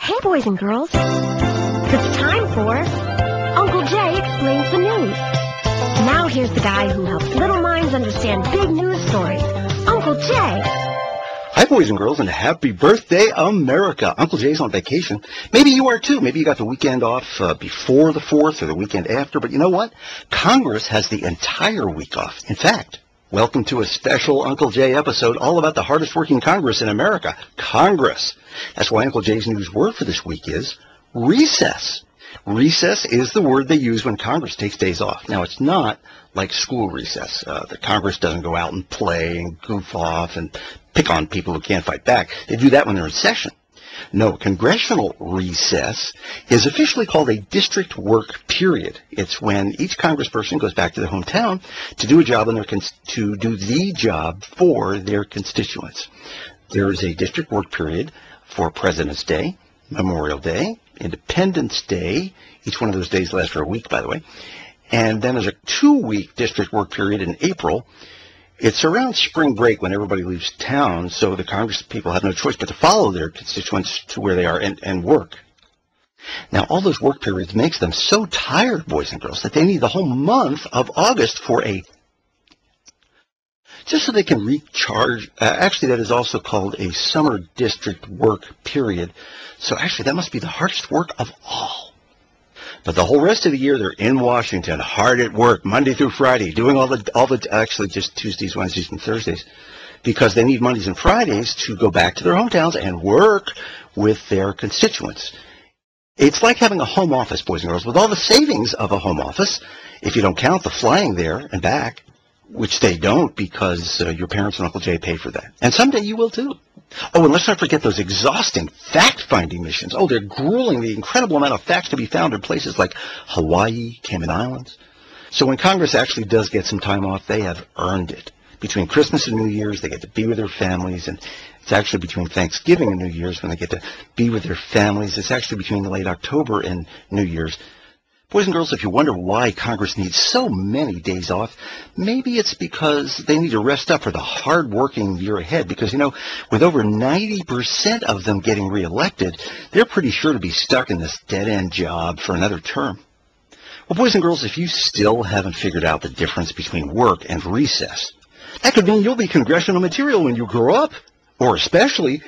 Hey, boys and girls. It's time for Uncle Jay Explains the News. Now here's the guy who helps little minds understand big news stories, Uncle Jay. Hi, boys and girls, and happy birthday, America. Uncle Jay's on vacation. Maybe you are, too. Maybe you got the weekend off before the 4th or the weekend after. But you know what? Congress has the entire week off. In fact, welcome to a special Uncle Jay episode all about the hardest working Congress in America, Congress. That's why Uncle Jay's news word for this week is recess. Recess is the word they use when Congress takes days off. Now, it's not like school recess. The Congress doesn't go out and play and goof off and pick on people who can't fight back. They do that when they're in session. No, congressional recess is officially called a district work period. It's when each congressperson goes back to their hometown to do a job to do the job for their constituents. There is a district work period for President's Day, Memorial Day, Independence Day. Each one of those days lasts for a week, by the way. And then there's a 2-week district work period in April. It's around spring break when everybody leaves town, so the Congress people have no choice but to follow their constituents to where they are and work. Now, all those work periods makes them so tired, boys and girls, that they need the whole month of August for just so they can recharge. Actually, that is also called a summer district work period. So actually, that must be the hardest work of all. But the whole rest of the year, they're in Washington, hard at work, Monday through Friday, doing actually just Tuesdays, Wednesdays, and Thursdays, because they need Mondays and Fridays to go back to their hometowns and work with their constituents. It's like having a home office, boys and girls, with all the savings of a home office, if you don't count the flying there and back, which they don't because your parents and Uncle Jay pay for that. And someday you will, too. Oh, and let's not forget those exhausting fact-finding missions. Oh, they're grueling, the incredible amount of facts to be found in places like Hawaii, Cayman Islands. So when Congress actually does get some time off, they have earned it. Between Christmas and New Year's, they get to be with their families, and it's actually between Thanksgiving and New Year's when they get to be with their families. It's actually between late October and New Year's. Boys and girls, if you wonder why Congress needs so many days off, maybe it's because they need to rest up for the hard-working year ahead. Because, you know, with over 90% of them getting reelected, they're pretty sure to be stuck in this dead-end job for another term. Well, boys and girls, if you still haven't figured out the difference between work and recess, that could mean you'll be congressional material when you grow up, or especially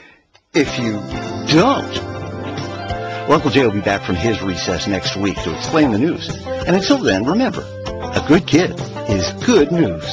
if you don't. Well, Uncle Jay will be back from his recess next week to explain the news. And until then, remember, a good kid is good news.